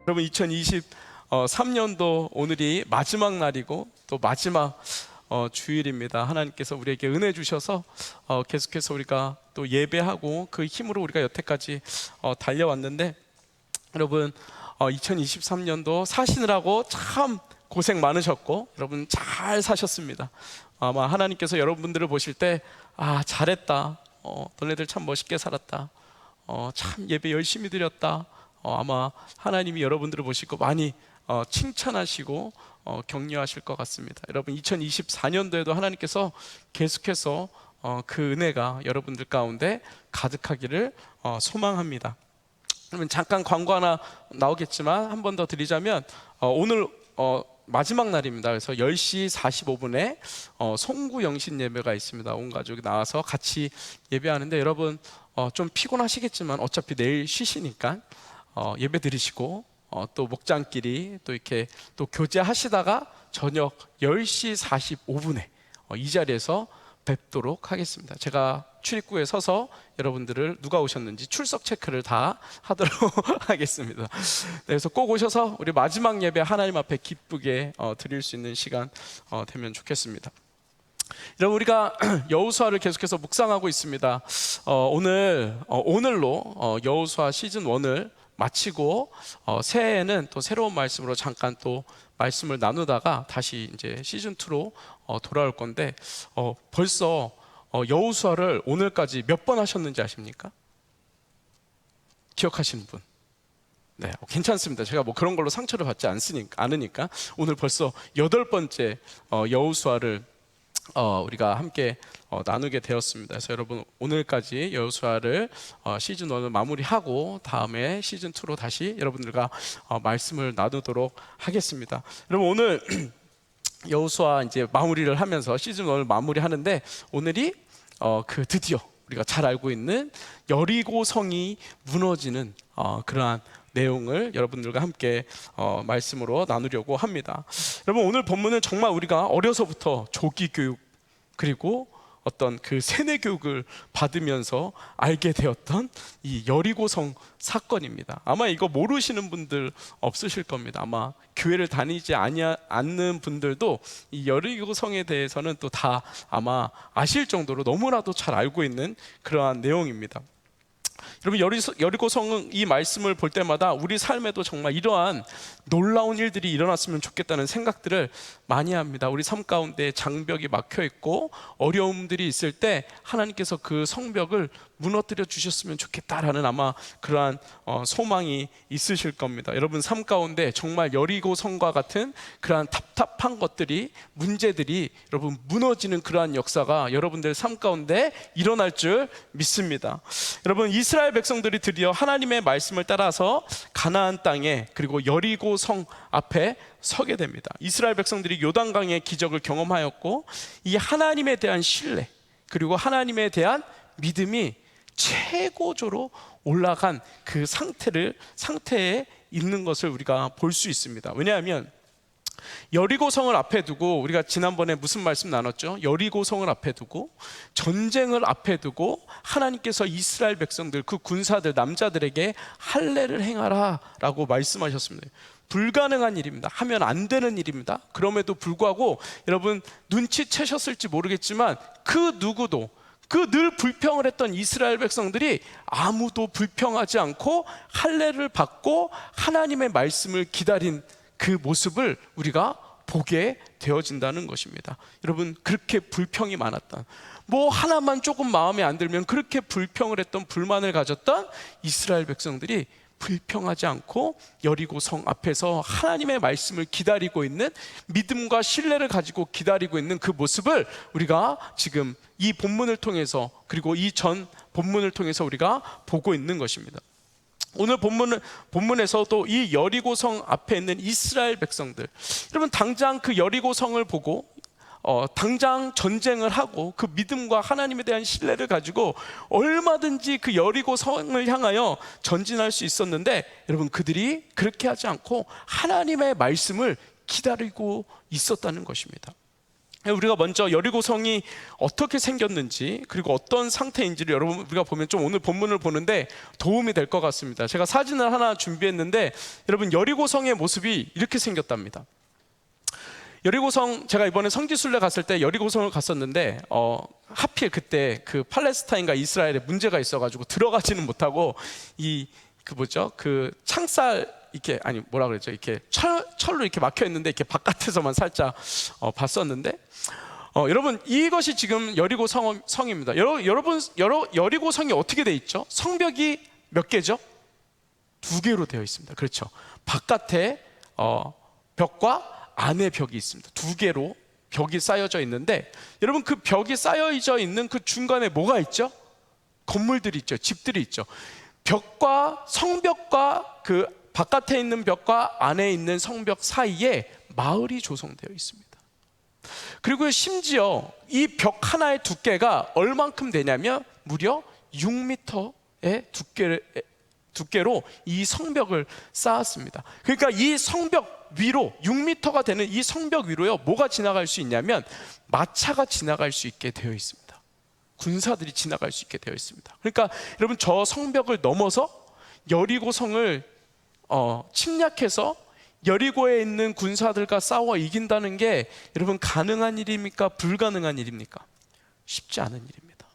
여러분 2023년도 오늘이 마지막 날이고 또 마지막 주일입니다. 하나님께서 우리에게 은혜 주셔서 계속해서 우리가 또 예배하고 그 힘으로 우리가 여태까지 달려왔는데, 여러분 2023년도 사시느라고 참 고생 많으셨고 여러분 잘 사셨습니다. 아마 하나님께서 여러분들을 보실 때 잘했다, 너네들 참 멋있게 살았다, 참 예배 열심히 드렸다, 아마 하나님이 여러분들을 보시고 많이 칭찬하시고 격려하실 것 같습니다. 여러분 2024년도에도 하나님께서 계속해서 그 은혜가 여러분들 가운데 가득하기를 소망합니다. 그러면 잠깐 광고 하나 나오겠지만 한 번 더 드리자면, 오늘 마지막 날입니다. 그래서 10시 45분에 송구 영신 예배가 있습니다. 온 가족이 나와서 같이 예배하는데, 여러분 좀 피곤하시겠지만 어차피 내일 쉬시니까 예배 드리시고 또 목장끼리 또 이렇게 또 교제하시다가 저녁 10시 45분에 이 자리에서 뵙도록 하겠습니다. 제가 출입구에 서서 여러분들을 누가 오셨는지 출석 체크를 다 하도록 하겠습니다. 그래서 꼭 오셔서 우리 마지막 예배 하나님 앞에 기쁘게 드릴 수 있는 시간 되면 좋겠습니다. 여러분, 우리가 여호수아를 계속해서 묵상하고 있습니다. 오늘로 여호수아 시즌 1을 마치고 새해에는 또 새로운 말씀으로 잠깐 또 말씀을 나누다가 다시 이제 시즌 2로 돌아올 건데, 벌써 여호수아를 오늘까지 몇 번 하셨는지 아십니까? 기억하시는 분? 네, 괜찮습니다. 제가 뭐 그런 걸로 상처를 받지 않으니까 오늘 벌써 8번째 여호수아를 우리가 함께 나누게 되었습니다. 그래서 여러분 오늘까지 여호수아를 시즌 1을 마무리하고 다음에 시즌 2로 다시 여러분들과 말씀을 나누도록 하겠습니다. 여러분 오늘 여호수아 이제 마무리를 하면서 시즌 1을 마무리하는데, 오늘이 드디어 우리가 잘 알고 있는 여리고 성이 무너지는 그러한 내용을 여러분들과 함께 말씀으로 나누려고 합니다. 여러분 오늘 본문은 정말 우리가 어려서부터 조기 교육 그리고 어떤 그 세뇌 교육을 받으면서 알게 되었던 이 여리고성 사건입니다. 아마 이거 모르시는 분들 없으실 겁니다. 아마 교회를 다니지 않는 분들도 이 여리고성에 대해서는 또 다 아마 아실 정도로 너무나도 잘 알고 있는 그러한 내용입니다. 여러분 여리고성은 이 말씀을 볼 때마다 우리 삶에도 정말 이러한 놀라운 일들이 일어났으면 좋겠다는 생각들을 많이 합니다. 우리 삶 가운데 장벽이 막혀 있고 어려움들이 있을 때 하나님께서 그 성벽을 무너뜨려 주셨으면 좋겠다라는 아마 그러한 소망이 있으실 겁니다. 여러분 삶 가운데 정말 여리고성과 같은 그러한 답답한 것들이, 문제들이 여러분 무너지는 그러한 역사가 여러분들 삶 가운데 일어날 줄 믿습니다. 여러분 이스라엘 백성들이 드디어 하나님의 말씀을 따라서 가나안 땅에 그리고 여리고성 앞에 서게 됩니다. 이스라엘 백성들이 요단강의 기적을 경험하였고, 이 하나님에 대한 신뢰 그리고 하나님에 대한 믿음이 최고조로 올라간 그 상태에 있는 것을 우리가 볼 수 있습니다. 왜냐하면 여리고성을 앞에 두고, 우리가 지난번에 무슨 말씀 나눴죠? 여리고성을 앞에 두고 전쟁을 앞에 두고 하나님께서 이스라엘 백성들, 그 군사들, 남자들에게 할례를 행하라 라고 말씀하셨습니다. 불가능한 일입니다. 하면 안 되는 일입니다. 그럼에도 불구하고 여러분 눈치채셨을지 모르겠지만 그 누구도, 그 늘 불평을 했던 이스라엘 백성들이 아무도 불평하지 않고 할례를 받고 하나님의 말씀을 기다린 그 모습을 우리가 보게 되어진다는 것입니다. 여러분 그렇게 불평이 많았던, 뭐 하나만 조금 마음에 안 들면 그렇게 불평을 했던, 불만을 가졌던 이스라엘 백성들이 불평하지 않고 여리고성 앞에서 하나님의 말씀을 기다리고 있는, 믿음과 신뢰를 가지고 기다리고 있는 그 모습을 우리가 지금 이 본문을 통해서, 그리고 이 전 본문을 통해서 우리가 보고 있는 것입니다. 오늘 본문에서도 이 여리고성 앞에 있는 이스라엘 백성들, 여러분 당장 그 여리고성을 보고 당장 전쟁을 하고 그 믿음과 하나님에 대한 신뢰를 가지고 얼마든지 그 여리고성을 향하여 전진할 수 있었는데, 여러분 그들이 그렇게 하지 않고 하나님의 말씀을 기다리고 있었다는 것입니다. 우리가 먼저 여리고성이 어떻게 생겼는지 그리고 어떤 상태인지를 여러분 우리가 보면 좀 오늘 본문을 보는데 도움이 될 것 같습니다. 제가 사진을 하나 준비했는데 여러분 여리고성의 모습이 이렇게 생겼답니다. 여리고성, 제가 이번에 성지순례 갔을 때 여리고성을 갔었는데 하필 그때 그 팔레스타인과 이스라엘에 문제가 있어가지고 들어가지는 못하고 그 창살 이렇게 아니 뭐라 그랬죠? 이렇게 철로 이렇게 막혀 있는데 이렇게 바깥에서만 살짝 봤었는데 여러분 이것이 지금 여리고 성입니다. 여러분 여리고성이 어떻게 돼 있죠? 성벽이 몇 개죠? 2개로 되어 있습니다. 그렇죠? 바깥에 벽과 안에 벽이 있습니다. 2개로 벽이 쌓여져 있는데 여러분 그 벽이 쌓여져 있는 그 중간에 뭐가 있죠? 건물들이 있죠. 집들이 있죠. 벽과 성벽과 그 바깥에 있는 벽과 안에 있는 성벽 사이에 마을이 조성되어 있습니다. 그리고 심지어 이 벽 하나의 두께가 얼만큼 되냐면 무려 6m의 두께로 이 성벽을 쌓았습니다. 그러니까 이 성벽 위로 6m가 되는 이 성벽 위로요 뭐가 지나갈 수 있냐면 마차가 지나갈 수 있게 되어 있습니다. 군사들이 지나갈 수 있게 되어 있습니다. 그러니까 여러분 저 성벽을 넘어서 여리고성을 침략해서 여리고에 있는 군사들과 싸워 이긴다는 게 여러분 가능한 일입니까? 불가능한 일입니까? 쉽지 않은 일입니다.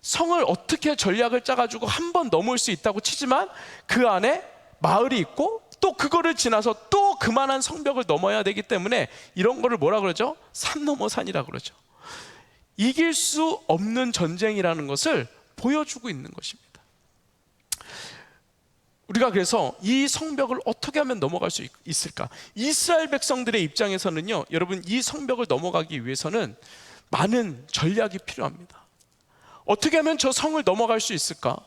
성을 어떻게 전략을 짜가지고 한 번 넘을 수 있다고 치지만 그 안에 마을이 있고 또 그거를 지나서 또 그만한 성벽을 넘어야 되기 때문에 이런 거를 뭐라 그러죠? 산 넘어 산이라 그러죠. 이길 수 없는 전쟁이라는 것을 보여주고 있는 것입니다. 우리가 그래서 이 성벽을 어떻게 하면 넘어갈 수 있을까? 이스라엘 백성들의 입장에서는요 여러분 이 성벽을 넘어가기 위해서는 많은 전략이 필요합니다. 어떻게 하면 저 성을 넘어갈 수 있을까?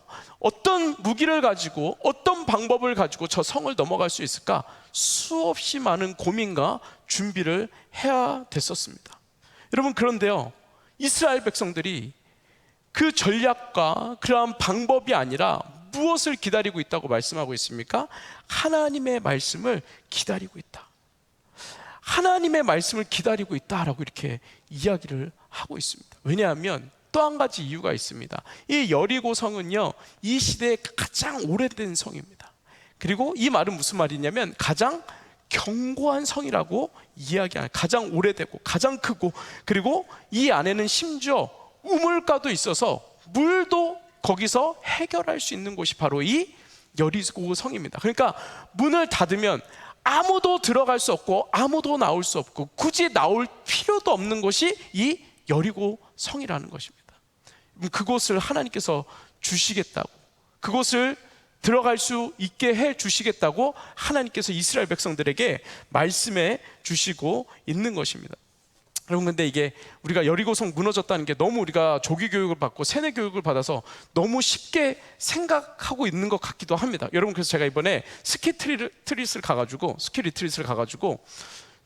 어떤 무기를 가지고 어떤 방법을 가지고 저 성을 넘어갈 수 있을까? 수없이 많은 고민과 준비를 해야 됐었습니다. 여러분 그런데요 이스라엘 백성들이 그 전략과 그러한 방법이 아니라 무엇을 기다리고 있다고 말씀하고 있습니까? 하나님의 말씀을 기다리고 있다. 하나님의 말씀을 기다리고 있다라고 이렇게 이야기를 하고 있습니다. 왜냐하면 또 한 가지 이유가 있습니다. 이 여리고 성은요 이 시대에 가장 오래된 성입니다. 그리고 이 말은 무슨 말이냐면 가장 견고한 성이라고 이야기하는, 가장 오래되고 가장 크고 그리고 이 안에는 심지어 우물가도 있어서 물도 거기서 해결할 수 있는 곳이 바로 이 여리고 성입니다. 그러니까 문을 닫으면 아무도 들어갈 수 없고 아무도 나올 수 없고 굳이 나올 필요도 없는 곳이 이 여리고 성이라는 것입니다. 그곳을 하나님께서 주시겠다고, 그곳을 들어갈 수 있게 해 주시겠다고 하나님께서 이스라엘 백성들에게 말씀해 주시고 있는 것입니다. 여러분 근데 이게 우리가 여리고성 무너졌다는 게 너무 우리가 조기 교육을 받고 세뇌 교육을 받아서 너무 쉽게 생각하고 있는 것 같기도 합니다. 여러분 그래서 제가 이번에 스키 리트릿을 가가지고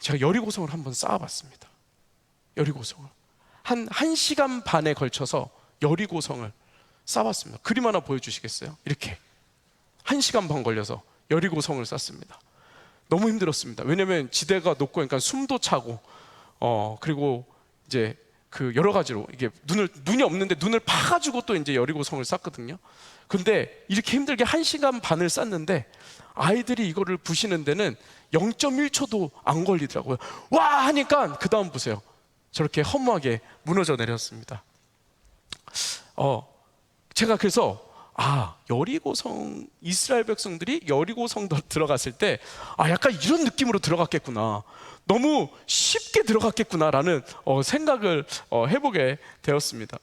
제가 여리고성을 한번 쌓아봤습니다. 여리고성을 한 1시간 반에 걸쳐서 여리고성을 쌓았습니다. 그림 하나 보여주시겠어요? 이렇게 1시간 반 걸려서 여리고성을 쌓습니다. 너무 힘들었습니다. 왜냐하면 지대가 높고 그러니까 숨도 차고 그리고 이제 그 여러 가지로 이게 눈이 없는데 눈을 파가지고 또 이제 여리고성을 쌓거든요. 근데 이렇게 힘들게 1시간 반을 쌓는데 아이들이 이거를 부시는 데는 0.1초도 안 걸리더라고요. 와 하니까 그 다음 보세요. 저렇게 허무하게 무너져 내렸습니다. 제가 그래서 여리고성, 이스라엘 백성들이 여리고성 들어갔을 때 약간 이런 느낌으로 들어갔겠구나, 너무 쉽게 들어갔겠구나라는 생각을 해보게 되었습니다.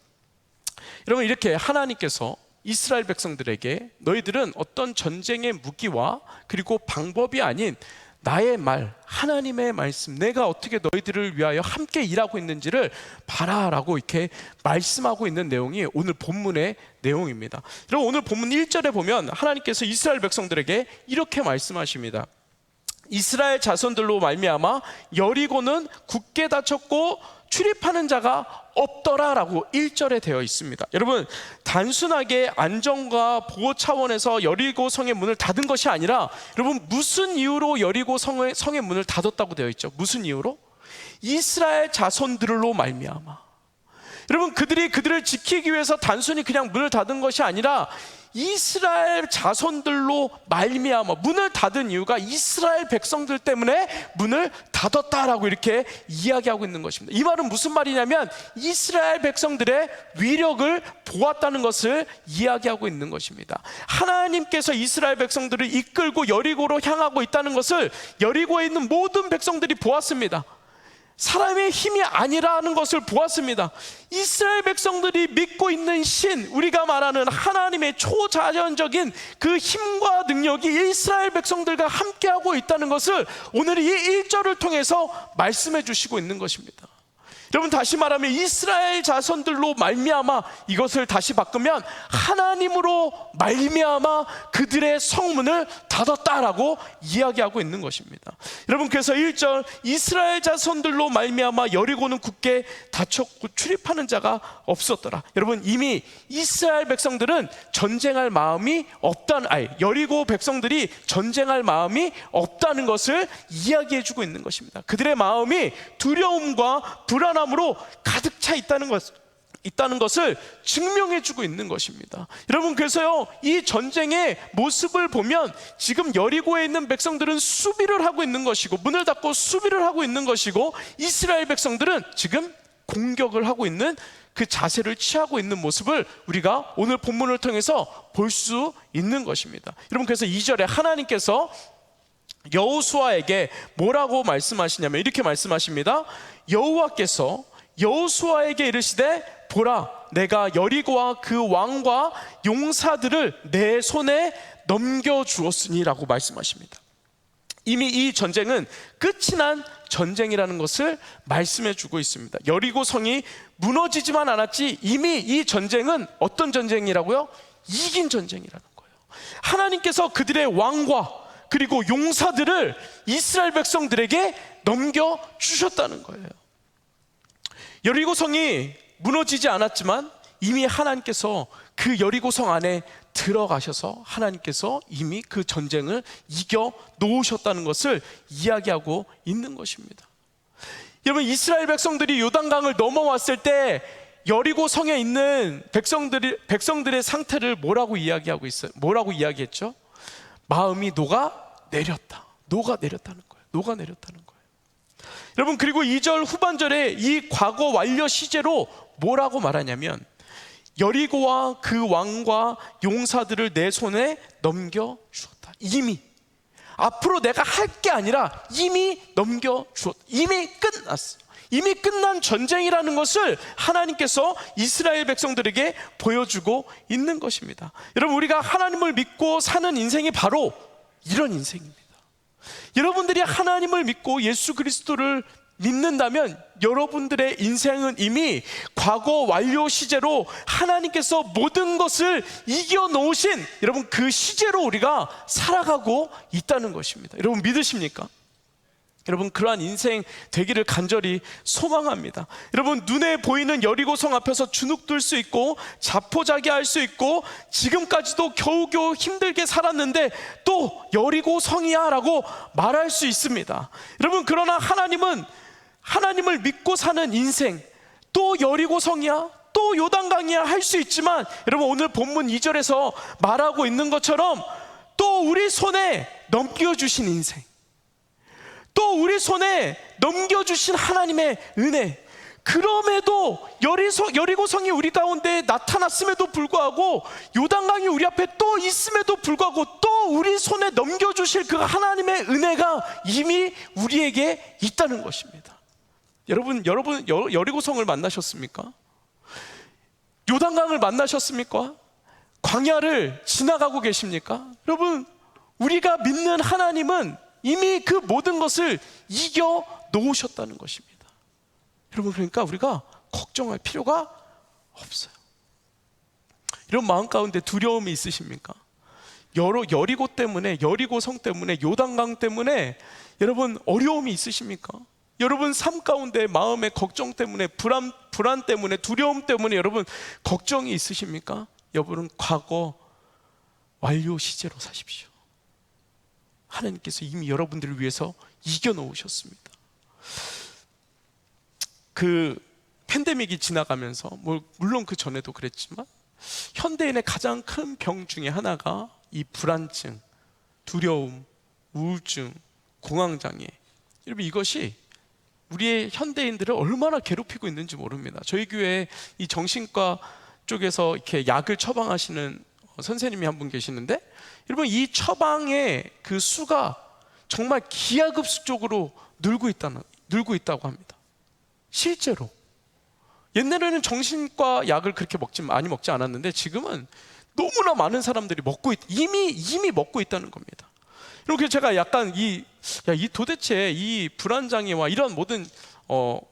여러분 이렇게 하나님께서 이스라엘 백성들에게 너희들은 어떤 전쟁의 무기와 그리고 방법이 아닌 나의 말, 하나님의 말씀, 내가 어떻게 너희들을 위하여 함께 일하고 있는지를 봐라라고 이렇게 말씀하고 있는 내용이 오늘 본문의 내용입니다. 여러분 오늘 본문 1절에 보면 하나님께서 이스라엘 백성들에게 이렇게 말씀하십니다. 이스라엘 자손들로 말미암아 여리고는 굳게 닫혔고 출입하는 자가 없더라라고 1절에 되어 있습니다. 여러분 단순하게 안전과 보호 차원에서 여리고 성의 문을 닫은 것이 아니라 여러분 무슨 이유로 여리고 성의 문을 닫았다고 되어 있죠? 무슨 이유로? 이스라엘 자손들로 말미암아. 여러분, 그들을 지키기 위해서 단순히 그냥 문을 닫은 것이 아니라 이스라엘 자손들로 말미암아, 문을 닫은 이유가 이스라엘 백성들 때문에 문을 닫았다라고 이렇게 이야기하고 있는 것입니다. 이 말은 무슨 말이냐면 이스라엘 백성들의 위력을 보았다는 것을 이야기하고 있는 것입니다. 하나님께서 이스라엘 백성들을 이끌고 여리고로 향하고 있다는 것을 여리고에 있는 모든 백성들이 보았습니다. 사람의 힘이 아니라는 것을 보았습니다. 이스라엘 백성들이 믿고 있는 신, 우리가 말하는 하나님의 초자연적인 그 힘과 능력이 이스라엘 백성들과 함께하고 있다는 것을 오늘 이 1절을 통해서 말씀해 주시고 있는 것입니다. 여러분, 다시 말하면 이스라엘 자손들로 말미암아, 이것을 다시 바꾸면 하나님으로 말미암아 그들의 성문을 닫았다라고 이야기하고 있는 것입니다. 여러분, 그래서 1절 이스라엘 자손들로 말미암아 여리고는 굳게 닫혔고 출입하는 자가 없었더라. 여러분, 이미 이스라엘 백성들은 전쟁할 마음이 여리고 백성들이 전쟁할 마음이 없다는 것을 이야기해 주고 있는 것입니다. 그들의 마음이 두려움과 불안함으로 가득 차 있다는 것을 증명해 주고 있는 것입니다. 여러분, 그래서요, 이 전쟁의 모습을 보면 지금 여리고에 있는 백성들은 수비를 하고 있는 것이고, 문을 닫고 수비를 하고 있는 것이고, 이스라엘 백성들은 지금 공격을 하고 있는 그 자세를 취하고 있는 모습을 우리가 오늘 본문을 통해서 볼 수 있는 것입니다. 여러분, 그래서 2절에 하나님께서 여호수아에게 뭐라고 말씀하시냐면 이렇게 말씀하십니다. 여호와께서 여호수아에게 이르시되 보라, 내가 여리고와 그 왕과 용사들을 내 손에 넘겨주었으니 라고 말씀하십니다. 이미 이 전쟁은 끝이 난 전쟁이라는 것을 말씀해 주고 있습니다. 여리고 성이 무너지지만 않았지, 이미 이 전쟁은 어떤 전쟁이라고요? 이긴 전쟁이라는 거예요. 하나님께서 그들의 왕과 그리고 용사들을 이스라엘 백성들에게 넘겨주셨다는 거예요. 여리고 성이 무너지지 않았지만 이미 하나님께서 그 여리고 성 안에 들어가셔서 하나님께서 이미 그 전쟁을 이겨 놓으셨다는 것을 이야기하고 있는 것입니다. 여러분, 이스라엘 백성들이 요단강을 넘어왔을 때 여리고 성에 있는 백성들의 상태를 뭐라고 이야기하고 있어요? 뭐라고 이야기했죠? 마음이 녹아내렸다는 거예요. 여러분, 그리고 2절 후반절에 이 과거 완료 시제로 뭐라고 말하냐면 여리고와 그 왕과 용사들을 내 손에 넘겨주었다. 이미 앞으로 내가 할 게 아니라 이미 넘겨주었다. 이미 끝났어. 이미 끝난 전쟁이라는 것을 하나님께서 이스라엘 백성들에게 보여주고 있는 것입니다. 여러분, 우리가 하나님을 믿고 사는 인생이 바로 이런 인생입니다. 여러분들이 하나님을 믿고 예수 그리스도를 믿는다면 여러분들의 인생은 이미 과거 완료 시제로 하나님께서 모든 것을 이겨놓으신 여러분 그 시제로 우리가 살아가고 있다는 것입니다. 여러분, 믿으십니까? 여러분, 그러한 인생 되기를 간절히 소망합니다. 여러분, 눈에 보이는 여리고성 앞에서 주눅들 수 있고 자포자기할 수 있고 지금까지도 겨우겨우 힘들게 살았는데 또 여리고성이야 라고 말할 수 있습니다. 여러분, 그러나 하나님을 믿고 사는 인생, 또 여리고성이야, 또 요단강이야 할 수 있지만 여러분, 오늘 본문 2절에서 말하고 있는 것처럼 또 우리 손에 넘겨주신 인생, 또 우리 손에 넘겨주신 하나님의 은혜, 그럼에도 여리고성이 우리 가운데 나타났음에도 불구하고 요단강이 우리 앞에 또 있음에도 불구하고 또 우리 손에 넘겨주실 그 하나님의 은혜가 이미 우리에게 있다는 것입니다. 여러분 여리고성을 만나셨습니까? 요단강을 만나셨습니까? 광야를 지나가고 계십니까? 여러분, 우리가 믿는 하나님은 이미 그 모든 것을 이겨 놓으셨다는 것입니다. 여러분, 그러니까 우리가 걱정할 필요가 없어요. 이런 마음 가운데 두려움이 있으십니까? 여리고 때문에, 여리고성 때문에, 요단강 때문에 여러분 어려움이 있으십니까? 여러분 삶 가운데 마음의 걱정 때문에, 불안 때문에, 두려움 때문에 여러분 걱정이 있으십니까? 여러분, 과거 완료 시제로 사십시오. 하나님께서 이미 여러분들을 위해서 이겨놓으셨습니다. 그 팬데믹이 지나가면서 물론 그 전에도 그랬지만 현대인의 가장 큰 병 중에 하나가 이 불안증, 두려움, 우울증, 공황장애. 여러분, 이것이 우리의 현대인들을 얼마나 괴롭히고 있는지 모릅니다. 저희 교회에 이 정신과 쪽에서 이렇게 약을 처방하시는 선생님이 한 분 계시는데, 여러분, 이 처방의 그 수가 정말 기하급수적으로 늘고 있다고 합니다. 실제로 옛날에는 정신과 약을 그렇게 많이 먹지 않았는데 지금은 너무나 많은 사람들이 이미 먹고 있다는 겁니다. 이렇게 제가 약간 도대체 이 불안장애와 이런 모든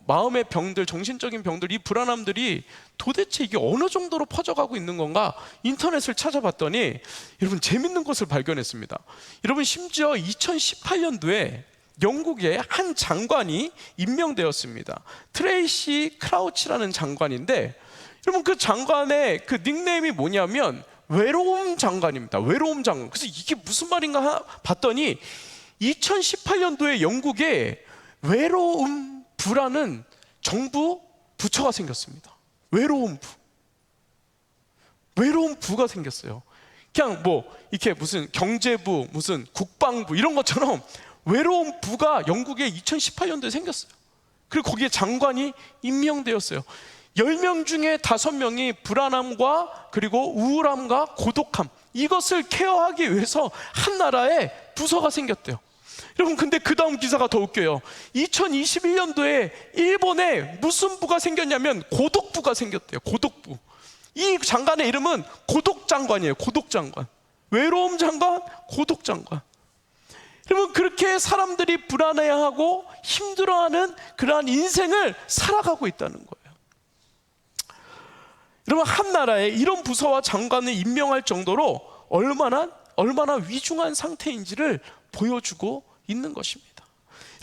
마음의 병들, 정신적인 병들, 이 불안함들이 도대체 이게 어느 정도로 퍼져가고 있는 건가 인터넷을 찾아봤더니 여러분, 재밌는 것을 발견했습니다. 여러분, 심지어 2018년도에 영국의 한 장관이 임명되었습니다. 트레이시 크라우치라는 장관인데, 여러분, 그 장관의 그 닉네임이 뭐냐면 외로움 장관입니다. 외로움 장관. 그래서 이게 무슨 말인가 봤더니 2018년도에 영국에 외로움 부라는 정부 부처가 생겼습니다. 외로움 부가 생겼어요. 그냥 이렇게 무슨 경제부, 무슨 국방부 이런 것처럼 외로움 부가 영국에 2018년도에 생겼어요. 그리고 거기에 장관이 임명되었어요. 10명 중에 5명이 불안함과 그리고 우울함과 고독함, 이것을 케어하기 위해서 한 나라에 부서가 생겼대요. 여러분, 근데 그 다음 기사가 더 웃겨요. 2021년도에 일본에 무슨 부가 생겼냐면 고독부가 생겼대요. 고독부. 이 장관의 이름은 고독장관이에요. 고독장관. 외로움 장관, 고독장관. 여러분, 그렇게 사람들이 불안해하고 힘들어하는 그러한 인생을 살아가고 있다는 거예요. 여러분, 한 나라에 이런 부서와 장관을 임명할 정도로 얼마나 위중한 상태인지를 보여주고 있는 것입니다.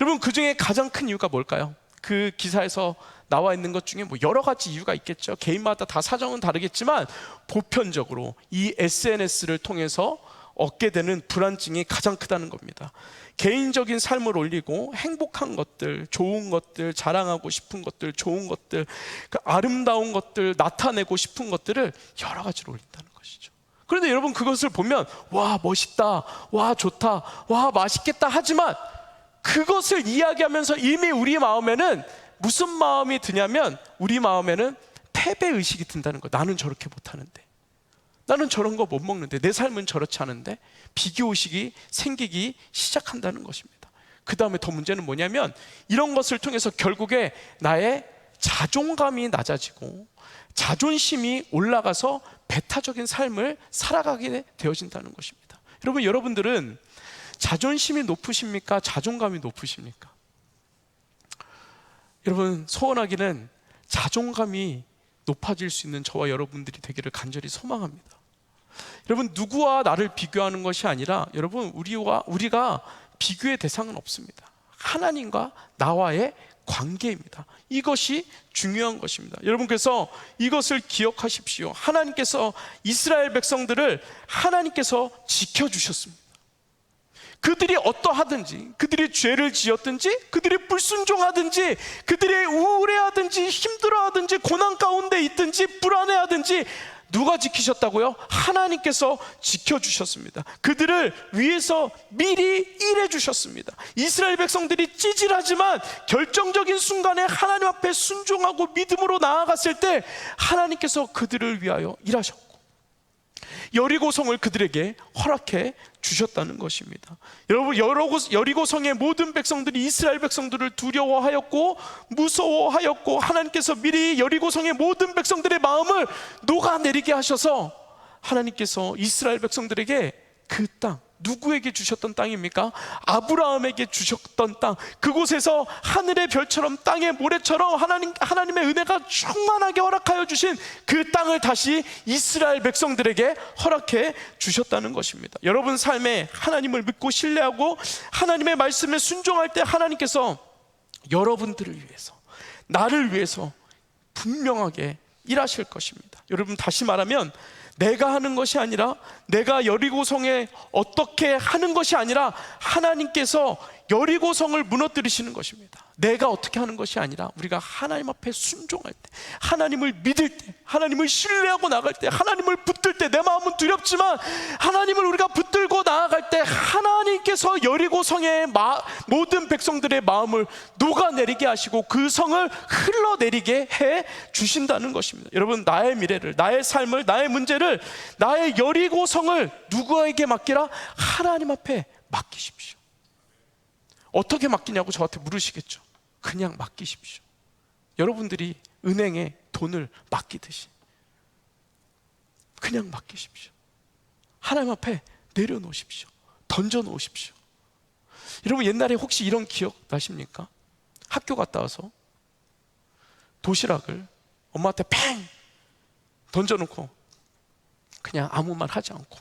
여러분, 그 중에 가장 큰 이유가 뭘까요? 그 기사에서 나와 있는 것 중에 여러 가지 이유가 있겠죠. 개인마다 다 사정은 다르겠지만 보편적으로 이 SNS를 통해서 얻게 되는 불안증이 가장 크다는 겁니다. 개인적인 삶을 올리고 행복한 것들, 좋은 것들, 자랑하고 싶은 것들, 좋은 것들, 그 아름다운 것들, 나타내고 싶은 것들을 여러 가지로 올린다는 것이죠. 그런데 여러분, 그것을 보면 와, 멋있다, 와, 좋다, 와, 맛있겠다 하지만 그것을 이야기하면서 이미 우리 마음에는 무슨 마음이 드냐면, 우리 마음에는 패배의식이 든다는 거예요. 나는 저렇게 못하는데, 나는 저런 거 못 먹는데, 내 삶은 저렇지 않은데, 비교의식이 생기기 시작한다는 것입니다. 그 다음에 더 문제는 뭐냐면, 이런 것을 통해서 결국에 나의 자존감이 낮아지고 자존심이 올라가서 배타적인 삶을 살아가게 되어진다는 것입니다. 여러분들은 자존심이 높으십니까? 자존감이 높으십니까? 여러분, 소원하기는 자존감이 높아질 수 있는 저와 여러분들이 되기를 간절히 소망합니다. 여러분, 누구와 나를 비교하는 것이 아니라, 여러분, 우리가 비교의 대상은 없습니다. 하나님과 나와의 관계입니다. 이것이 중요한 것입니다. 여러분, 그래서 이것을 기억하십시오. 하나님께서 이스라엘 백성들을 하나님께서 지켜주셨습니다. 그들이 어떠하든지, 그들이 죄를 지었든지, 그들이 불순종하든지, 그들이 우울해하든지, 힘들어하든지, 고난 가운데 있든지, 불안해하든지, 누가 지키셨다고요? 하나님께서 지켜주셨습니다. 그들을 위해서 미리 일해 주셨습니다. 이스라엘 백성들이 찌질하지만 결정적인 순간에 하나님 앞에 순종하고 믿음으로 나아갔을 때 하나님께서 그들을 위하여 일하셨고 여리고성을 그들에게 허락해 주셨다는 것입니다. 여러분, 여리고성의 모든 백성들이 이스라엘 백성들을 두려워하였고 무서워하였고, 하나님께서 미리 여리고성의 모든 백성들의 마음을 녹아내리게 하셔서 하나님께서 이스라엘 백성들에게 그 땅, 누구에게 주셨던 땅입니까? 아브라함에게 주셨던 땅, 그곳에서 하늘의 별처럼 땅의 모래처럼 하나님의 은혜가 충만하게 허락하여 주신 그 땅을 다시 이스라엘 백성들에게 허락해 주셨다는 것입니다. 여러분 삶에 하나님을 믿고 신뢰하고 하나님의 말씀에 순종할 때 하나님께서 여러분들을 위해서, 나를 위해서 분명하게 일하실 것입니다. 여러분, 다시 말하면 내가 하는 것이 아니라, 내가 여리고성에 어떻게 하는 것이 아니라 하나님께서 여리고성을 무너뜨리시는 것입니다. 내가 어떻게 하는 것이 아니라 우리가 하나님 앞에 순종할 때, 하나님을 믿을 때, 하나님을 신뢰하고 나갈 때, 하나님을 붙들 때, 내 마음은 두렵지만 하나님을 우리가 붙들고 나아갈 때 하나님께서 여리고성의 모든 백성들의 마음을 녹아내리게 하시고 그 성을 흘러내리게 해 주신다는 것입니다. 여러분, 나의 미래를, 나의 삶을, 나의 문제를, 나의 여리고성을 누구에게 맡기라? 하나님 앞에 맡기십시오. 어떻게 맡기냐고 저한테 물으시겠죠. 그냥 맡기십시오. 여러분들이 은행에 돈을 맡기듯이 그냥 맡기십시오. 하나님 앞에 내려놓으십시오. 던져놓으십시오. 여러분, 옛날에 혹시 이런 기억 나십니까? 학교 갔다 와서 도시락을 엄마한테 팽 던져놓고 그냥 아무 말 하지 않고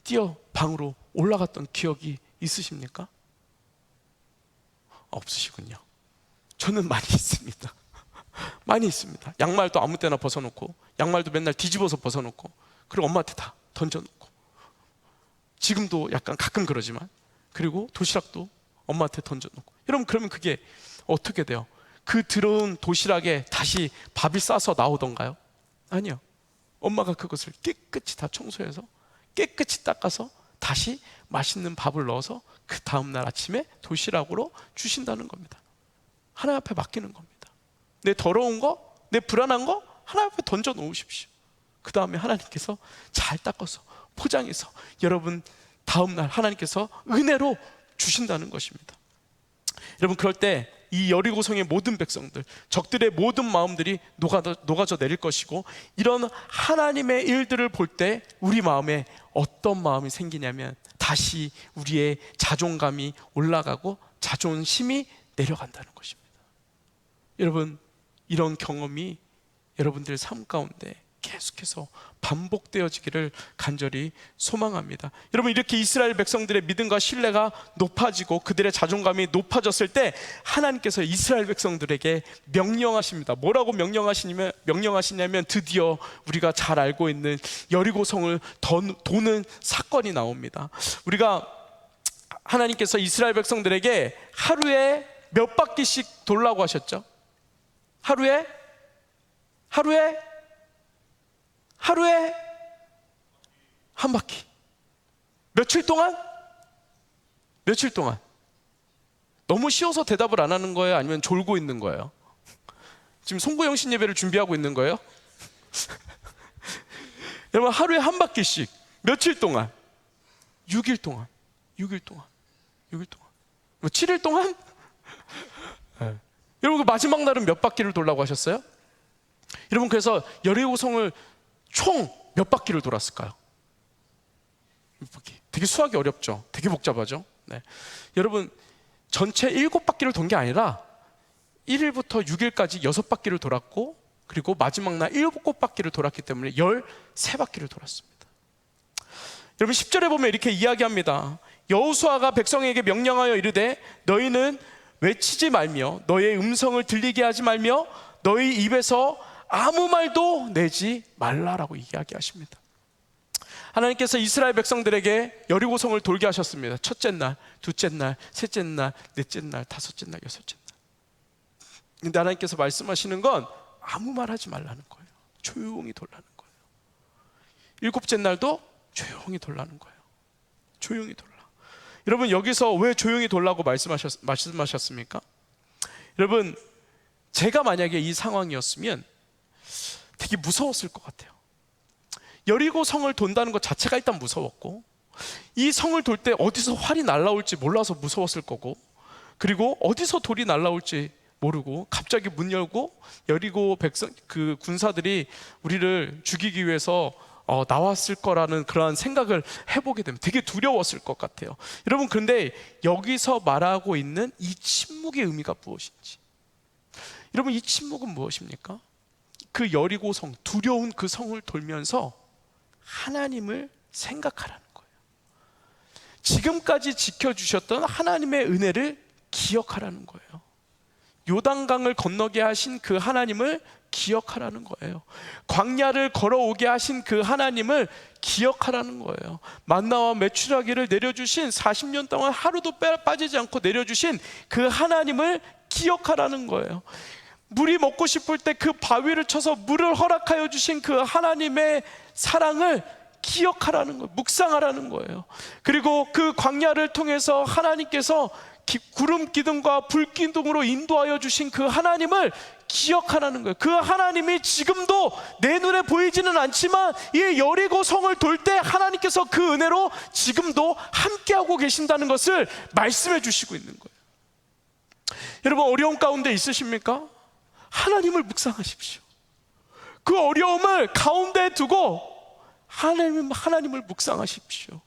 뛰어 방으로 올라갔던 기억이 있으십니까? 없으시군요. 저는 많이 있습니다. 많이 있습니다. 양말도 아무 때나 벗어놓고, 양말도 맨날 뒤집어서 벗어놓고, 그리고 엄마한테 다 던져놓고, 지금도 약간 가끔 그러지만, 그리고 도시락도 엄마한테 던져놓고. 여러분, 그러면 그게 어떻게 돼요? 그 들어온 도시락에 다시 밥이 싸서 나오던가요? 아니요. 엄마가 그것을 깨끗이 다 청소해서 깨끗이 닦아서 다시 맛있는 밥을 넣어서 그 다음날 아침에 도시락으로 주신다는 겁니다. 하나님 앞에 맡기는 겁니다. 내 더러운 거, 내 불안한 거 하나님 앞에 던져 놓으십시오. 그 다음에 하나님께서 잘 닦아서 포장해서 여러분 다음날 하나님께서 은혜로 주신다는 것입니다. 여러분, 그럴 때 이 여리고성의 모든 백성들, 적들의 모든 마음들이 녹아져 내릴 것이고, 이런 하나님의 일들을 볼 때 우리 마음에 어떤 마음이 생기냐면 다시 우리의 자존감이 올라가고 자존심이 내려간다는 것입니다. 여러분, 이런 경험이 여러분들 삶 가운데 계속해서 반복되어지기를 간절히 소망합니다. 여러분, 이렇게 이스라엘 백성들의 믿음과 신뢰가 높아지고 그들의 자존감이 높아졌을 때 하나님께서 이스라엘 백성들에게 명령하십니다. 뭐라고 명령하시냐면 드디어 우리가 잘 알고 있는 여리고성을 도는 사건이 나옵니다. 하나님께서 이스라엘 백성들에게 하루에 몇 바퀴씩 돌라고 하셨죠? 하루에 한 바퀴. 며칠 동안? 너무 쉬워서 대답을 안 하는 거예요? 아니면 졸고 있는 거예요? 지금 송구영신 예배를 준비하고 있는 거예요? 여러분, 하루에 한 바퀴씩 며칠 동안? 6일 동안. 뭐 7일 동안? 네. 여러분, 그 마지막 날은 몇 바퀴를 돌라고 하셨어요? 여러분, 그래서 여리고성을 총 몇 바퀴를 돌았을까요? 몇 바퀴. 되게 수학이 어렵죠. 되게 복잡하죠. 네. 여러분, 전체 7바퀴를 돈 게 아니라 1일부터 6일까지 6바퀴를 돌았고, 그리고 마지막 날 7바퀴를 돌았기 때문에 13바퀴를 돌았습니다. 여러분, 10절에 보면 이렇게 이야기합니다. 여호수아가 백성에게 명령하여 이르되 너희는 외치지 말며 너의 음성을 들리게 하지 말며 너희 입에서 아무 말도 내지 말라라고 이야기하십니다. 하나님께서 이스라엘 백성들에게 여리고성을 돌게 하셨습니다. 첫째 날, 둘째 날, 셋째 날, 넷째 날, 다섯째 날, 여섯째 날. 근데 하나님께서 말씀하시는 건 아무 말 하지 말라는 거예요. 조용히 돌라는 거예요. 일곱째 날도 조용히 돌라는 거예요. 조용히 돌라. 여러분, 여기서 왜 조용히 돌라고 말씀하셨습니까? 여러분, 제가 만약에 이 상황이었으면 되게 무서웠을 것 같아요. 여리고 성을 돈다는 것 자체가 일단 무서웠고, 이 성을 돌 때 어디서 활이 날라올지 몰라서 무서웠을 거고, 그리고 어디서 돌이 날라올지 모르고 갑자기 문 열고 여리고 그 군사들이 우리를 죽이기 위해서 나왔을 거라는 그러한 생각을 해보게 되면 되게 두려웠을 것 같아요. 여러분, 그런데 여기서 말하고 있는 이 침묵의 의미가 무엇인지, 여러분, 이 침묵은 무엇입니까? 그 여리고성, 두려운 그 성을 돌면서 하나님을 생각하라는 거예요. 지금까지 지켜주셨던 하나님의 은혜를 기억하라는 거예요. 요단강을 건너게 하신 그 하나님을 기억하라는 거예요. 광야를 걸어오게 하신 그 하나님을 기억하라는 거예요. 만나와 메추라기를 내려주신 40년 동안 하루도 빠지지 않고 내려주신 그 하나님을 기억하라는 거예요. 물이 먹고 싶을 때 그 바위를 쳐서 물을 허락하여 주신 그 하나님의 사랑을 기억하라는 거예요. 묵상하라는 거예요. 그리고 그 광야를 통해서 하나님께서 구름 기둥과 불 기둥으로 인도하여 주신 그 하나님을 기억하라는 거예요. 그 하나님이 지금도 내 눈에 보이지는 않지만 이 여리고 성을 돌 때 하나님께서 그 은혜로 지금도 함께하고 계신다는 것을 말씀해 주시고 있는 거예요. 여러분, 어려움 가운데 있으십니까? 하나님을 묵상하십시오. 그 어려움을 가운데 두고 하나님을 묵상하십시오.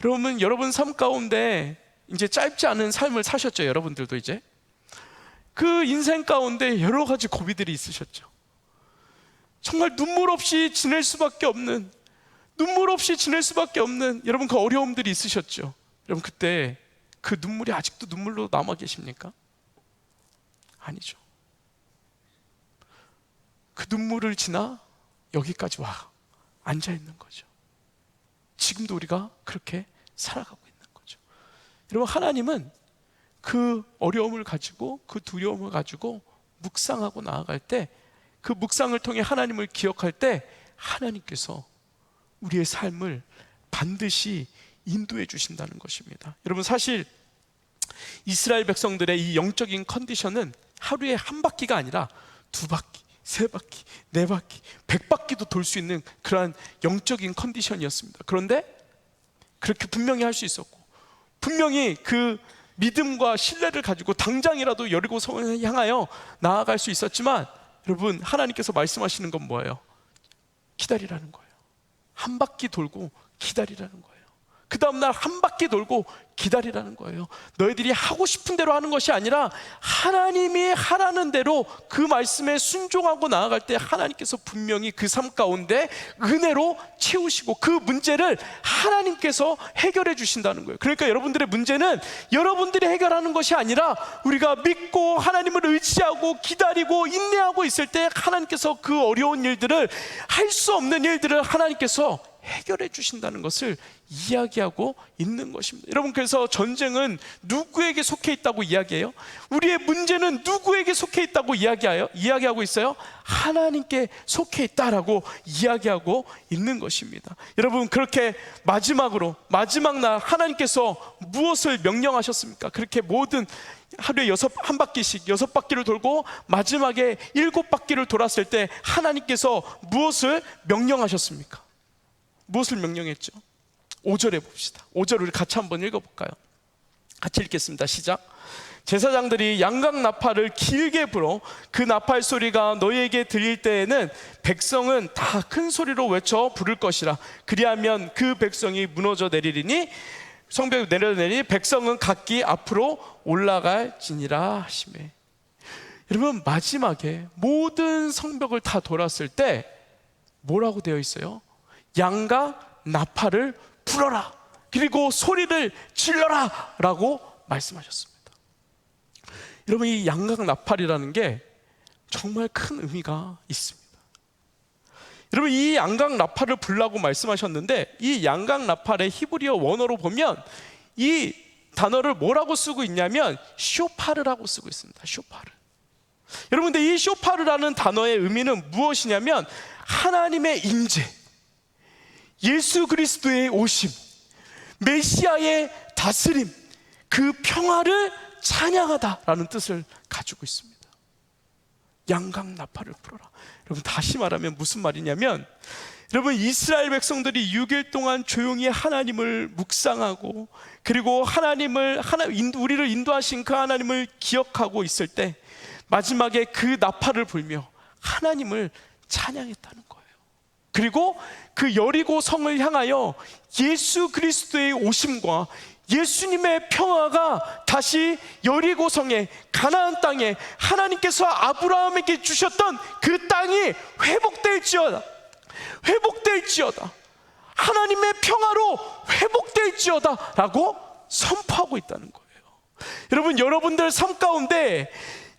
여러분, 여러분 삶 가운데 이제 짧지 않은 삶을 사셨죠. 여러분들도 이제 그 인생 가운데 여러 가지 고비들이 있으셨죠. 정말 눈물 없이 지낼 수밖에 없는 여러분 그 어려움들이 있으셨죠. 여러분, 그때 그 눈물이 아직도 눈물로 남아 계십니까? 아니죠. 그 눈물을 지나 여기까지 와 앉아 있는 거죠. 지금도 우리가 그렇게 살아가고 있는 거죠. 여러분, 하나님은 그 어려움을 가지고 그 두려움을 가지고 묵상하고 나아갈 때, 그 묵상을 통해 하나님을 기억할 때 하나님께서 우리의 삶을 반드시 인도해 주신다는 것입니다. 여러분, 사실 이스라엘 백성들의 이 영적인 컨디션은 하루에 한 바퀴가 아니라 두 바퀴, 세 바퀴, 네 바퀴, 100바퀴도 돌 수 있는 그러한 영적인 컨디션이었습니다. 그런데 그렇게 분명히 할 수 있었고, 분명히 그 믿음과 신뢰를 가지고 당장이라도 여리고 성을 향하여 나아갈 수 있었지만, 여러분, 하나님께서 말씀하시는 건 뭐예요? 기다리라는 거예요. 한 바퀴 돌고 기다리라는 거예요. 그 다음날 한 바퀴 돌고 기다리라는 거예요. 너희들이 하고 싶은 대로 하는 것이 아니라 하나님이 하라는 대로 그 말씀에 순종하고 나아갈 때 하나님께서 분명히 그 삶 가운데 은혜로 채우시고 그 문제를 하나님께서 해결해 주신다는 거예요. 그러니까 여러분들의 문제는 여러분들이 해결하는 것이 아니라 우리가 믿고 하나님을 의지하고 기다리고 인내하고 있을 때 하나님께서 그 어려운 일들을, 할 수 없는 일들을 하나님께서 해결해 주신다는 것을 이야기하고 있는 것입니다. 여러분, 그래서 전쟁은 누구에게 속해 있다고 이야기해요? 우리의 문제는 누구에게 속해 있다고 이야기하고 있어요? 하나님께 속해 있다라고 이야기하고 있는 것입니다. 여러분, 그렇게 마지막 날 하나님께서 무엇을 명령하셨습니까? 그렇게 모든 하루에 한 바퀴씩 6바퀴를 돌고 마지막에 7바퀴를 돌았을 때 하나님께서 무엇을 명령하셨습니까? 무엇을 명령했죠? 5절에 봅시다. 5절 우리 같이 한번 읽어볼까요? 같이 읽겠습니다. 시작. 제사장들이 양각 나팔을 길게 불어 그 나팔 소리가 너희에게 들릴 때에는 백성은 다 큰 소리로 외쳐 부를 것이라. 그리하면 그 백성이 무너져 내리리니 성벽이 내려내리니 백성은 각기 앞으로 올라갈지니라 하시매. 여러분, 마지막에 모든 성벽을 다 돌았을 때 뭐라고 되어 있어요? 양각 나팔을 불어라, 그리고 소리를 질러라 라고 말씀하셨습니다. 여러분, 이 양각 나팔이라는 게 정말 큰 의미가 있습니다. 여러분, 이 양각 나팔을 불라고 말씀하셨는데, 이 양각 나팔의 히브리어 원어로 보면 이 단어를 뭐라고 쓰고 있냐면 쇼파르라고 쓰고 있습니다. 쇼파르. 여러분들, 이 쇼파르라는 단어의 의미는 무엇이냐면 하나님의 임재, 예수 그리스도의 오심, 메시아의 다스림, 그 평화를 찬양하다라는 뜻을 가지고 있습니다. 양각 나팔을 불어라. 여러분, 다시 말하면 무슨 말이냐면, 여러분, 이스라엘 백성들이 6일 동안 조용히 하나님을 묵상하고, 그리고 우리를 인도하신 그 하나님을 기억하고 있을 때 마지막에 그 나팔을 불며 하나님을 찬양했다는 거예요. 그리고 그 여리고 성을 향하여 예수 그리스도의 오심과 예수님의 평화가 다시 여리고 성에, 가나안 땅에 하나님께서 아브라함에게 주셨던 그 땅이 회복될지어다, 하나님의 평화로 회복될지어다 라고 선포하고 있다는 거예요. 여러분, 여러분들 삶 가운데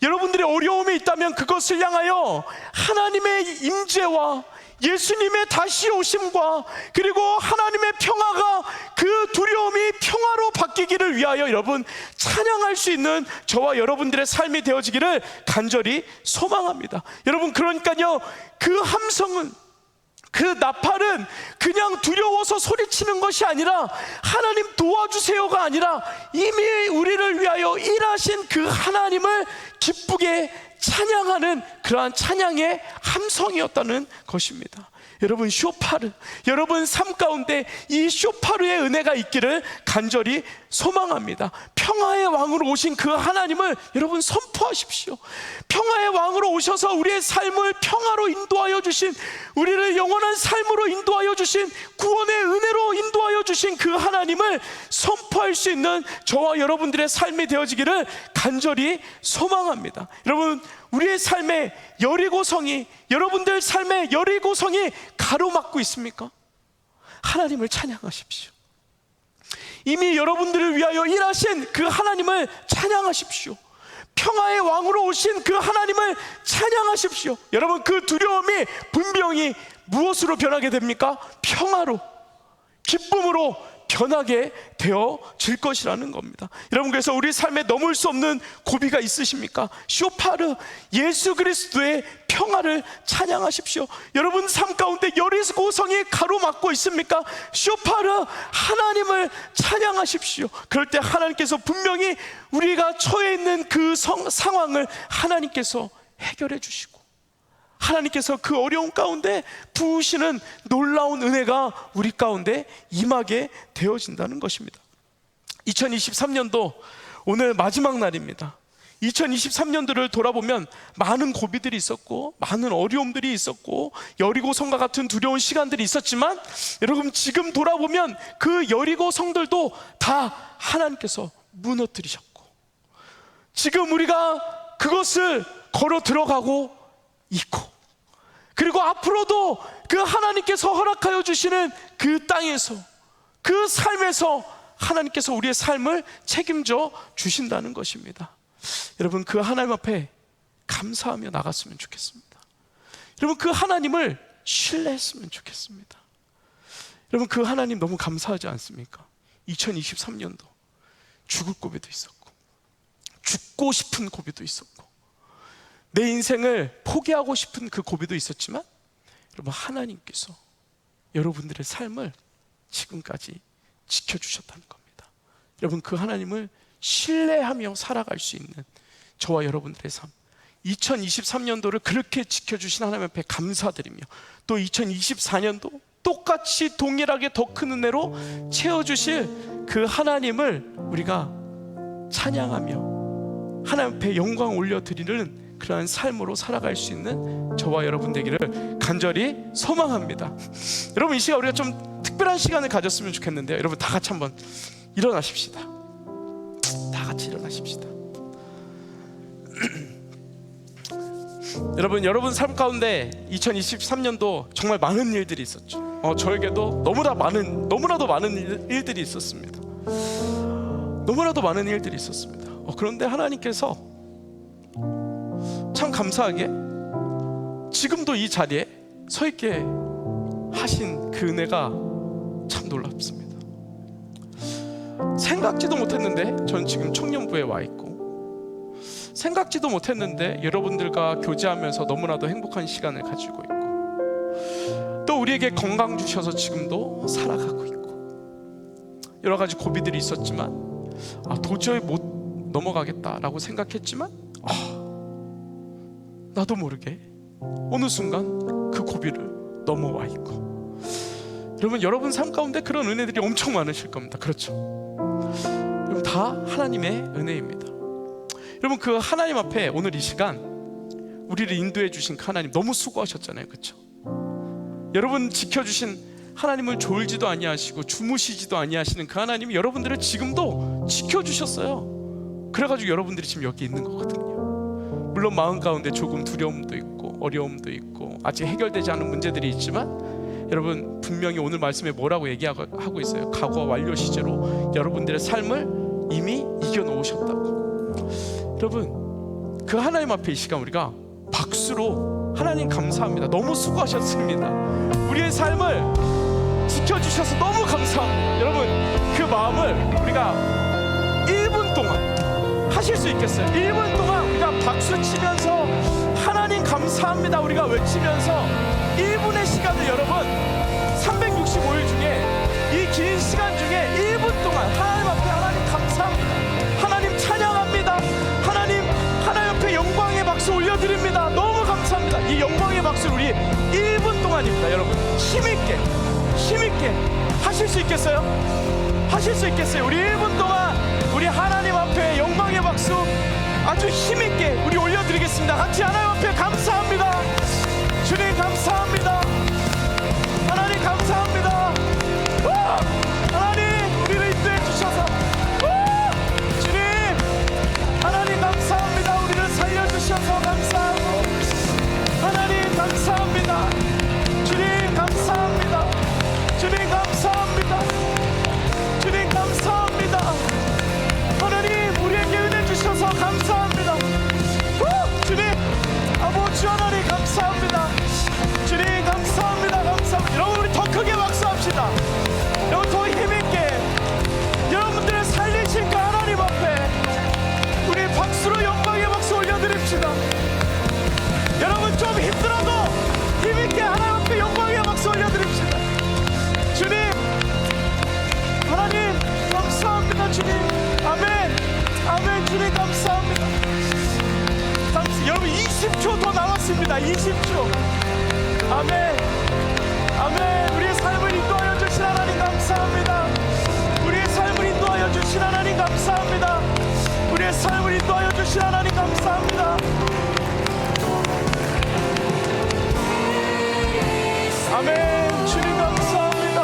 여러분들의 어려움이 있다면 그것을 향하여 하나님의 임재와 예수님의 다시 오심과 그리고 하나님의 평화가 그 두려움이 평화로 바뀌기를 위하여 여러분 찬양할 수 있는 저와 여러분들의 삶이 되어지기를 간절히 소망합니다. 여러분, 그러니까요, 그 함성은, 그 나팔은 그냥 두려워서 소리치는 것이 아니라 하나님 도와주세요가 아니라 이미 우리를 위하여 일하신 그 하나님을 기쁘게 찬양하는 그러한 찬양의 함성이었다는 것입니다. 여러분, 쇼파르, 여러분 삶 가운데 이 쇼파르의 은혜가 있기를 간절히 소망합니다. 평화의 왕으로 오신 그 하나님을 여러분 선포하십시오. 평화의 왕으로 오셔서 우리의 삶을 평화로 인도하여 주신, 우리를 영원한 삶으로 인도하여 주신, 구원의 은혜로 인도하여 주신 그 하나님을 선포할 수 있는 저와 여러분들의 삶이 되어지기를 간절히 소망합니다. 여러분, 우리의 삶에 여리고성이, 여러분들 삶에 여리고성이 가로막고 있습니까? 하나님을 찬양하십시오. 이미 여러분들을 위하여 일하신 그 하나님을 찬양하십시오. 평화의 왕으로 오신 그 하나님을 찬양하십시오. 여러분, 그 두려움이 분명히 무엇으로 변하게 됩니까? 평화로, 기쁨으로 변하게 되어질 것이라는 겁니다. 여러분, 그래서 우리 삶에 넘을 수 없는 고비가 있으십니까? 쇼파르, 예수 그리스도의 평화를 찬양하십시오. 여러분 삶 가운데 여리고성이 가로막고 있습니까? 쇼파르, 하나님을 찬양하십시오. 그럴 때 하나님께서 분명히 우리가 처해 있는 그 상황을 하나님께서 해결해 주시고, 하나님께서 그 어려움 가운데 부으시는 놀라운 은혜가 우리 가운데 임하게 되어진다는 것입니다. 2023년도 오늘 마지막 날입니다. 2023년도를 돌아보면 많은 고비들이 있었고 많은 어려움들이 있었고 여리고성과 같은 두려운 시간들이 있었지만, 여러분 지금 돌아보면 그 여리고성들도 다 하나님께서 무너뜨리셨고, 지금 우리가 그것을 걸어 들어가고 있고, 그리고 앞으로도 그 하나님께서 허락하여 주시는 그 땅에서, 그 삶에서 하나님께서 우리의 삶을 책임져 주신다는 것입니다. 여러분, 그 하나님 앞에 감사하며 나갔으면 좋겠습니다. 여러분, 그 하나님을 신뢰했으면 좋겠습니다. 여러분, 그 하나님 너무 감사하지 않습니까? 2023년도 죽을 고비도 있었고, 죽고 싶은 고비도 있었고, 내 인생을 포기하고 싶은 그 고비도 있었지만, 여러분 하나님께서 여러분들의 삶을 지금까지 지켜주셨다는 겁니다. 여러분, 그 하나님을 신뢰하며 살아갈 수 있는 저와 여러분들의 삶, 2023년도를 그렇게 지켜주신 하나님 앞에 감사드리며, 또 2024년도 똑같이 동일하게 더 큰 은혜로 채워주실 그 하나님을 우리가 찬양하며 하나님 앞에 영광 올려드리는 그러한 삶으로 살아갈 수 있는 저와 여러분 되기를 간절히 소망합니다. 여러분, 이 시간 우리가 좀 특별한 시간을 가졌으면 좋겠는데요, 여러분 다 같이 한번 일어나십시다. 다 같이 일어나십시다. 여러분 삶 가운데 2023년도 정말 많은 일들이 있었죠. 저에게도 너무나도 많은 일들이 있었습니다. 너무나도 많은 일들이 있었습니다. 그런데 하나님께서 참 감사하게 지금도 이 자리에 서 있게 하신 그 은혜가 참 놀랍습니다. 생각지도 못했는데 전 지금 청년부에 와 있고, 생각지도 못했는데 여러분들과 교제하면서 너무나도 행복한 시간을 가지고 있고, 또 우리에게 건강 주셔서 지금도 살아가고 있고, 여러 가지 고비들이 있었지만 도저히 못 넘어가겠다라고 생각했지만 나도 모르게 어느 순간 그 고비를 넘어와 있고, 여러분 삶 가운데 그런 은혜들이 엄청 많으실 겁니다. 그렇죠? 여러분, 다 하나님의 은혜입니다. 여러분, 그 하나님 앞에 오늘 이 시간 우리를 인도해 주신 그 하나님 너무 수고하셨잖아요. 그렇죠? 여러분 지켜주신 하나님을 졸지도 아니하시고 주무시지도 아니하시는 그 하나님이 여러분들을 지금도 지켜주셨어요. 그래가지고 여러분들이 지금 여기 있는 거거든요. 물론 마음 가운데 조금 두려움도 있고 어려움도 있고 아직 해결되지 않은 문제들이 있지만, 여러분 분명히 오늘 말씀에 뭐라고 얘기하고 있어요? 과거 완료 시제로 여러분들의 삶을 이미 이겨놓으셨다고. 여러분, 그 하나님 앞에 이 시간 우리가 박수로 하나님 감사합니다. 너무 수고하셨습니다. 우리의 삶을 지켜주셔서 너무 감사합니다. 여러분, 그 마음을 우리가 1분 동안 하실 수 있겠어요? 1분 동안 우리가 박수 치면서 하나님 감사합니다 우리가 외치면서 1분의 시간을 여러분 365일 중에 이 긴 시간 중에 1분 동안 하나님 앞에 하나님 감사합니다, 하나님 찬양합니다, 하나님 앞에 영광의 박수 올려드립니다. 너무 감사합니다. 이 영광의 박수를 우리 1분 동안입니다. 여러분 힘있게 하실 수 있겠어요? 하실 수 있겠어요? 우리 1분 동안 우리 하나님 앞에 영광의 박수 아주 힘있게 우리 올려드리겠습니다. 같이 하나님 앞에 감사합니다. 주님 감사합니다. 하나님 감사합니다. 하나님 우리를 인도해 주셔서 주님 하나님 감사합니다. 우리를 살려주셔서 감사하고 하나님 감사합니다. 주님 감사합니다. 주님 감사합니다. 주님 감사합니다. 하나님 우리에게 은혜 주셔서 감사합니다. 주님 아버지 하나님 감사합니다. 주님 감사합니다. 감사합니다. 여러분 우리 더 크게 박수합시다. 여러분 더 힘있게 여러분들을 살리신 그 하나님 앞에 우리 박수로 영광의 박수 올려드립시다. 여러분 좀 힘들어도 힘있게 하나님 앞에 영광의 박수 올려드립시다. 주님 하나님 감사합니다. 주님 아멘 아멘. 주님 감사합니다. 여러분 20초 더 남았습니다. 20초. 아멘 아멘. 우리의 삶을 인도하여 주신 하나님 감사합니다. 우리의 삶을 인도하여 주신 하나님 감사합니다. 우리의 삶을 인도하여 주신 하나님 감사합니다. 아멘. 주님 감사합니다.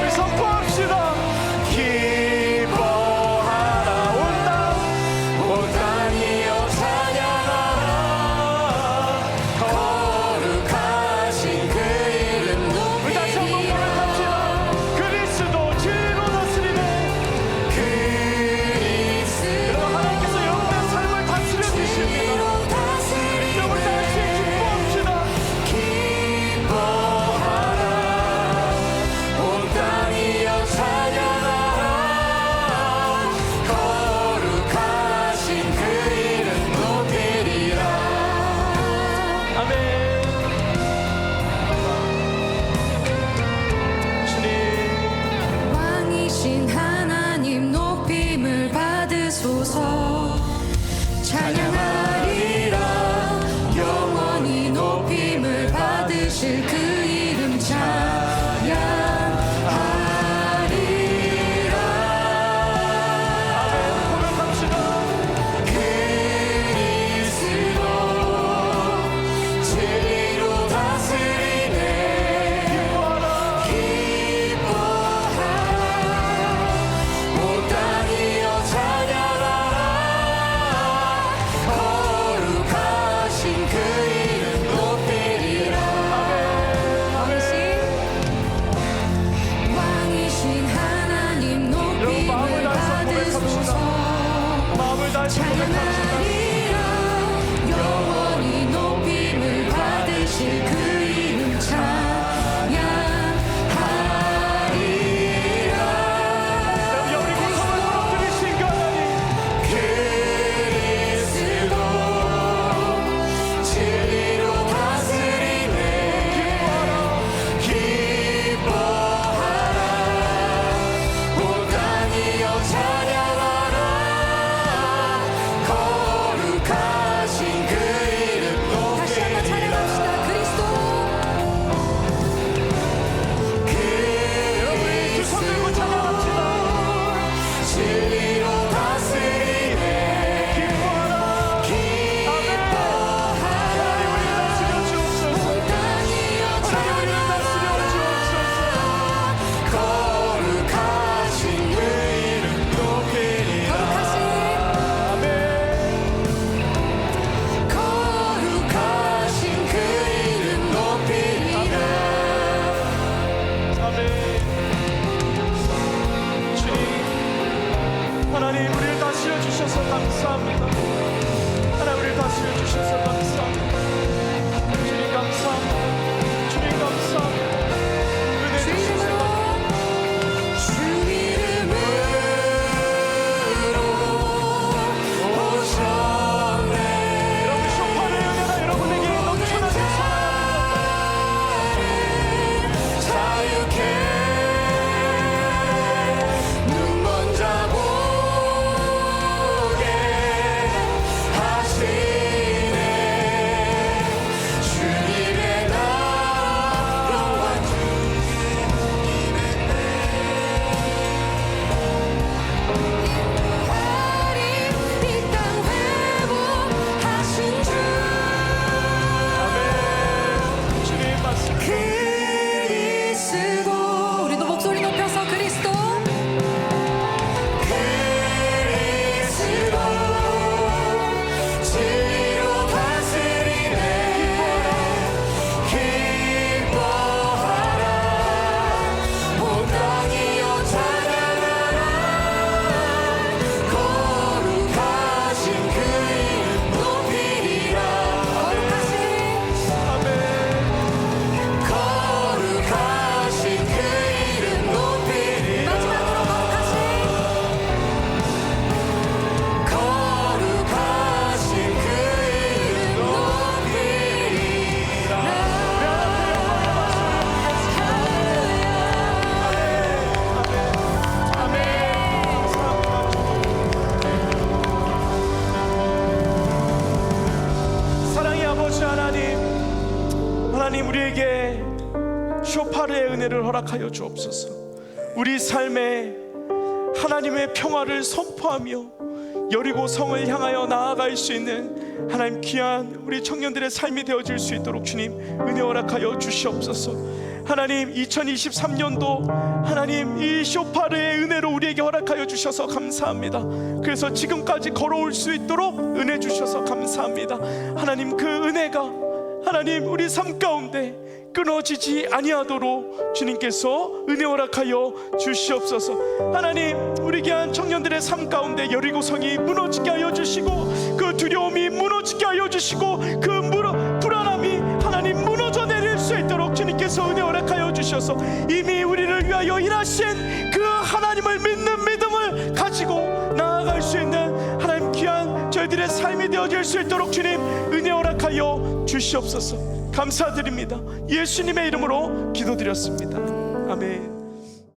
우리 선포합시다. 기뻐하라 온 땅이여 찬양하라. 거룩하신 그 이름 높이리라. 우리 다시 한번 고백합시다. 그리스도 진리로 다스리네. 그리스도 여러분 하나님께서 여러분의 삶을 다스려 주십니다. 여러분 다 같이 기뻐합시다. 기뻐하라 온 땅이여 찬양하라. 거룩하신 그 이름 높이리라. 아멘. 주님 왕이신 하나님 높임을 받으소서. 찬양하리라. 영원히 높임을 받으실 그 이름 찬양하리라. 고백합시다. 그리스도 진리로 다스리네. 기뻐하라. 기뻐하라 온 땅이여 찬양하라. 거룩하신 그 이름 높이리라. 왕이신 하나님 여러분 마음을 높임을 다해서 고백합시다. 받으소서. 마음을 다해서 고백합시다. 찬양하리라. 영원히 높임을 받으실 그 이름 찬양하리라. 여러분 고성을 무너뜨리신 그 하나님 그리스도 진리로 다스리네. 기뻐하라 온 땅이여 찬양하라. 쇼파르의 은혜를 허락하여 주옵소서. 우리 삶에 하나님의 평화를 선포하며 여리고 성을 향하여 나아갈 수 있는 하나님 귀한 우리 청년들의 삶이 되어질 수 있도록 주님 은혜 허락하여 주시옵소서. 하나님 2023년도 하나님 이 쇼파르의 은혜로 우리에게 허락하여 주셔서 감사합니다. 그래서 지금까지 걸어올 수 있도록 은혜 주셔서 감사합니다. 하나님 그 은혜가 하나님 우리 삶 가운데 끊어지지 아니하도록 주님께서 은혜 허락하여 주시옵소서. 하나님 우리 귀한 청년들의 삶 가운데 여리고성이 무너지게 하여 주시고 그 두려움이 무너지게 하여 주시고 그 불안함이 하나님 무너져 내릴 수 있도록 주님께서 은혜 허락하여 주셔서 이미 우리를 위하여 일하신 그 하나님을 믿는 믿음을 가지고 나아갈 수 있는 하나님 귀한 저희들의 삶이 되어질 수 있도록 주님 은혜 허락하여 주시옵소서. 감사드립니다. 예수님의 이름으로 기도드렸습니다. 아멘.